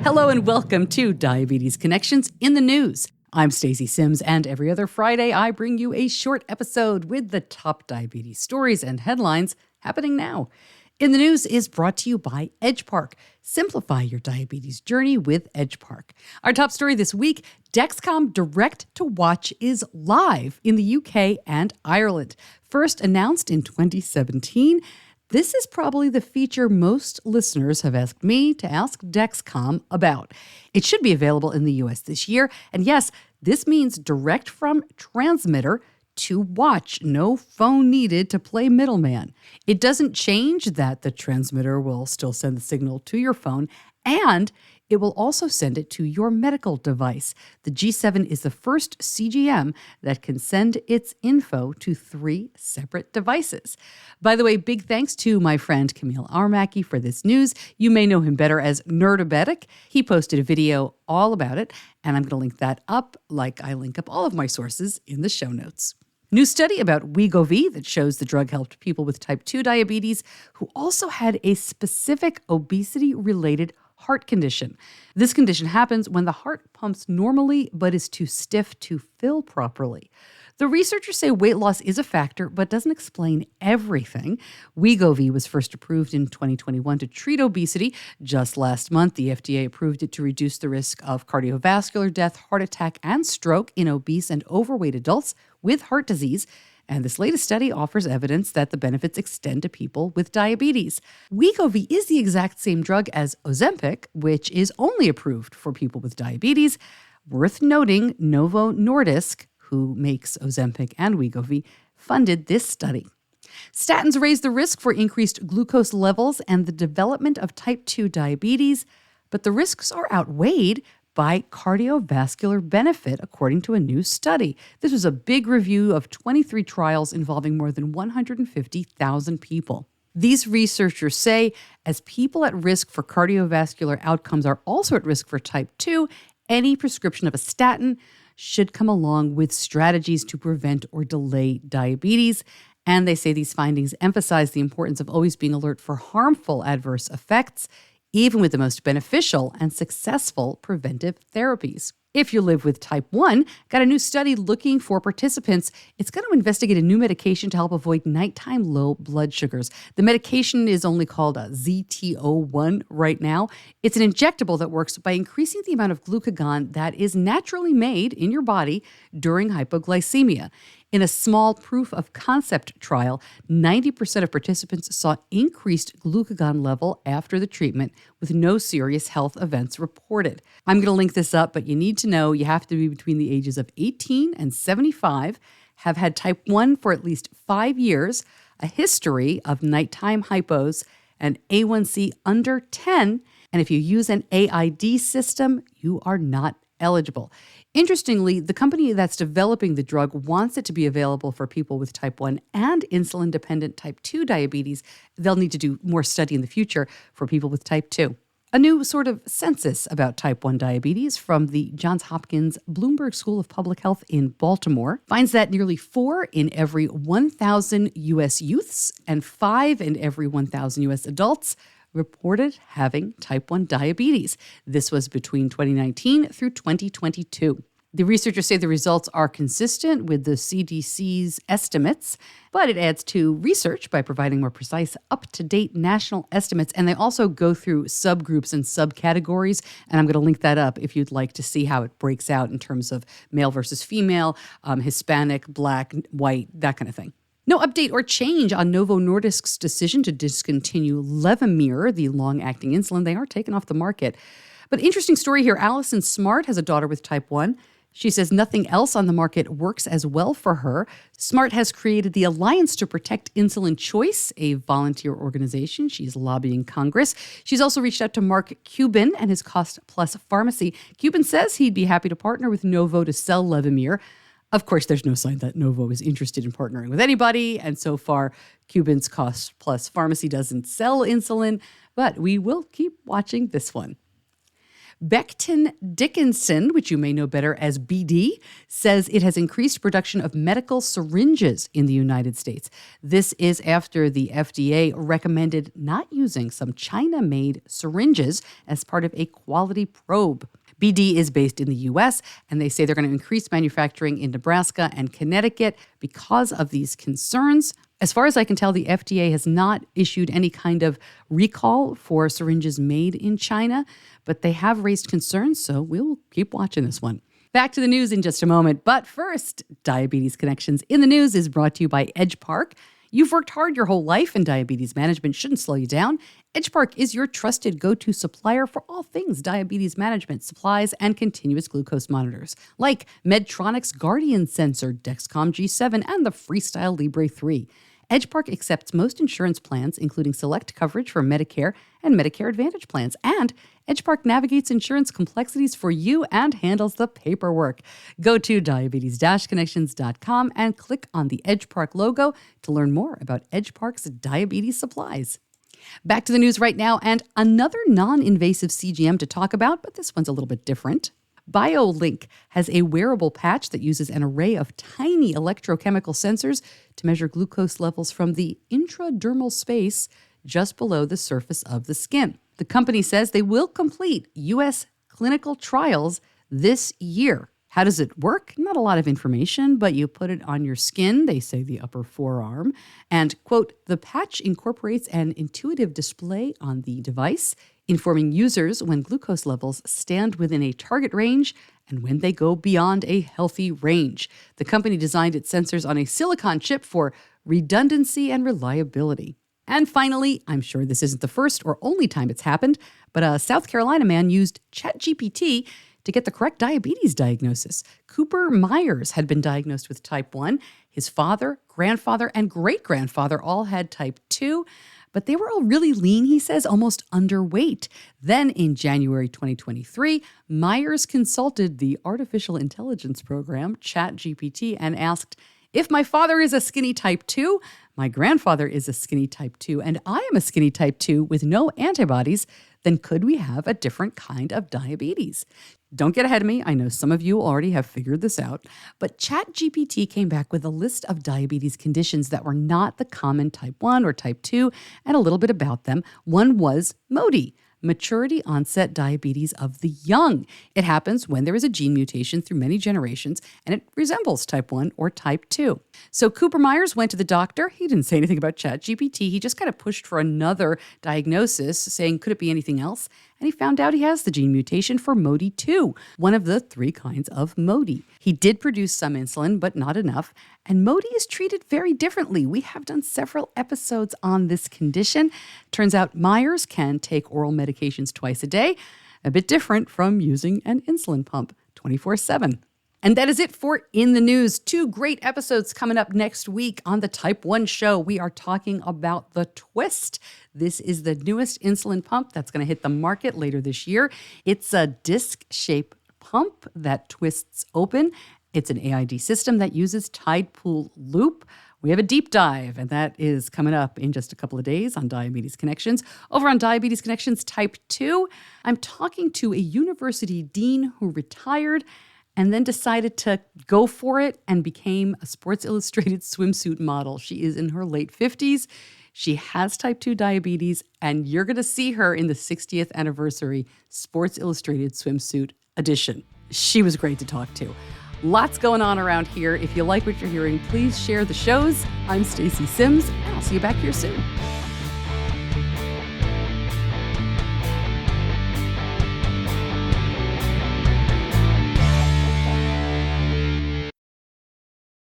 Hello and welcome to Diabetes Connections in the News. I'm Stacey Sims, and every other Friday I bring you a short episode with the top diabetes stories and headlines happening now. In the News is brought to you by Edgepark. Simplify your diabetes journey with Edgepark. Our top story this week, Dexcom-to-watch is live in the UK and Ireland. First announced in 2017, this is probably the feature most listeners have asked me to ask Dexcom about. It should be available in the US this year. And yes, this means direct from transmitter to watch. No phone needed to play middleman. It doesn't change that the transmitter will still send the signal to your phone, and it will also send it to your medical device. The G7 is the first CGM that can send its info to 3 separate devices. By the way, big thanks to my friend Camille Armacki for this news. You may know him better as Nerdabetic. He posted a video all about it, and I'm going to link that up like I link up all of my sources in the show notes. New study about Wegovy that shows the drug helped people with type 2 diabetes who also had a specific obesity-related heart condition. This condition happens when the heart pumps normally but is too stiff to fill properly. The researchers say weight loss is a factor but doesn't explain everything. Wegovy was first approved in 2021 to treat obesity. Just last month, the FDA approved it to reduce the risk of cardiovascular death, heart attack, and stroke in obese and overweight adults with heart disease. And this latest study offers evidence that the benefits extend to people with diabetes. Wegovy is the exact same drug as Ozempic, which is only approved for people with diabetes. Worth noting, Novo Nordisk, who makes Ozempic and Wegovy, funded this study. Statins raise the risk for increased glucose levels and the development of type 2 diabetes, but the risks are outweighed by cardiovascular benefit, according to a new study. This was a big review of 23 trials involving more than 150,000 people. These researchers say as people at risk for cardiovascular outcomes are also at risk for type 2, any prescription of a statin should come along with strategies to prevent or delay diabetes. And they say these findings emphasize the importance of always being alert for harmful adverse effects, even with the most beneficial and successful preventive therapies. If you live with type 1, got a new study looking for participants. It's going to investigate a new medication to help avoid nighttime low blood sugars. The medication is only called ZT01 right now. It's an injectable that works by increasing the amount of glucagon that is naturally made in your body during hypoglycemia. In a small proof of concept trial, 90% of participants saw increased glucagon level after the treatment with no serious health events reported. I'm going to link this up, but you need to know you have to be between the ages of 18 and 75, have had type 1 for at least 5 years, a history of nighttime hypos, and A1C under 10, and if you use an AID system, you are not eligible. Interestingly, the company that's developing the drug wants it to be available for people with type 1 and insulin-dependent type 2 diabetes. They'll need to do more study in the future for people with type 2. A new sort of census about type 1 diabetes from the Johns Hopkins Bloomberg School of Public Health in Baltimore finds that nearly 4 in every 1,000 U.S. youths and 5 in every 1,000 U.S. adults reported having type 1 diabetes. This was between 2019 through 2022. The researchers say the results are consistent with the CDC's estimates, but it adds to research by providing more precise, up-to-date national estimates. And they also go through subgroups and subcategories. And I'm going to link that up if you'd like to see how it breaks out in terms of male versus female, Hispanic, Black, white, that kind of thing. No update or change on Novo Nordisk's decision to discontinue Levimir, the long-acting insulin. They are taken off the market. But interesting story here. Allison Smart has a daughter with type 1. She says nothing else on the market works as well for her. Smart has created the Alliance to Protect Insulin Choice, a volunteer organization. She's lobbying Congress. She's also reached out to Mark Cuban and his Cost Plus Pharmacy. Cuban says he'd be happy to partner with Novo to sell Levimir. Of course, there's no sign that Novo is interested in partnering with anybody, and so far, Cuban's Cost Plus Pharmacy doesn't sell insulin, but we will keep watching this one. Becton Dickinson, which you may know better as BD, says it has increased production of medical syringes in the United States. This is after the FDA recommended not using some China-made syringes as part of a quality probe. BD is based in the U.S., and they say they're going to increase manufacturing in Nebraska and Connecticut because of these concerns. As far as I can tell, the FDA has not issued any kind of recall for syringes made in China, but they have raised concerns, so we'll keep watching this one. Back to the news in just a moment, but first, Diabetes Connections in the News is brought to you by Edgepark. You've worked hard your whole life, and diabetes management shouldn't slow you down. Edgepark is your trusted go-to supplier for all things diabetes management, supplies, and continuous glucose monitors, like Medtronic's Guardian sensor, Dexcom G7, and the Freestyle Libre 3. Edgepark accepts most insurance plans, including select coverage for Medicare and Medicare Advantage plans. And Edgepark navigates insurance complexities for you and handles the paperwork. Go to diabetes-connections.com and click on the Edgepark logo to learn more about Edgepark's diabetes supplies. Back to the news right now, and another non-invasive CGM to talk about, but this one's a little bit different. BioLink has a wearable patch that uses an array of tiny electrochemical sensors to measure glucose levels from the intradermal space just below the surface of the skin. The company says they will complete U.S. clinical trials this year. How does it work? Not a lot of information, but you put it on your skin, they say the upper forearm, and, quote, the patch incorporates an intuitive display on the device, informing users when glucose levels stand within a target range and when they go beyond a healthy range. The company designed its sensors on a silicon chip for redundancy and reliability. And finally, I'm sure this isn't the first or only time it's happened, but a South Carolina man used ChatGPT to get the correct diabetes diagnosis. Cooper Myers had been diagnosed with type 1. His father, grandfather, and great-grandfather all had type 2. But they were all really lean, he says, almost underweight. Then in January 2023, Myers consulted the artificial intelligence program, ChatGPT, and asked, if my father is a skinny type 2, my grandfather is a skinny type 2, and I am a skinny type 2 with no antibodies, then could we have a different kind of diabetes? Don't get ahead of me. I know some of you already have figured this out, but ChatGPT came back with a list of diabetes conditions that were not the common type 1 or type 2, and a little bit about them. One was MODY, maturity onset diabetes of the young. It happens when there is a gene mutation through many generations, and it resembles type 1 or type 2. So Cooper Myers went to the doctor. He didn't say anything about ChatGPT. He just kind of pushed for another diagnosis, saying, could it be anything else? And he found out he has the gene mutation for MODY2, one of the 3 kinds of MODY. He did produce some insulin, but not enough. And MODY is treated very differently. We have done several episodes on this condition. Turns out Myers can take oral medications twice a day, a bit different from using an insulin pump 24/7. And that is it for In the News. 2 great episodes coming up next week on the Type 1 show. We are talking about the Twist. This is the newest insulin pump that's going to hit the market later this year. It's a disc-shaped pump that twists open. It's an AID system that uses tide pool loop. We have a deep dive, and that is coming up in just a couple of days on Diabetes Connections. Over on Diabetes Connections Type 2, I'm talking to a university dean who retired and then decided to go for it and became a Sports Illustrated swimsuit model. She is in her late 50s. She has type 2 diabetes, and you're going to see her in the 60th anniversary Sports Illustrated swimsuit edition. She was great to talk to. Lots going on around here. If you like what you're hearing, please share the shows. I'm Stacey Sims, and I'll see you back here soon.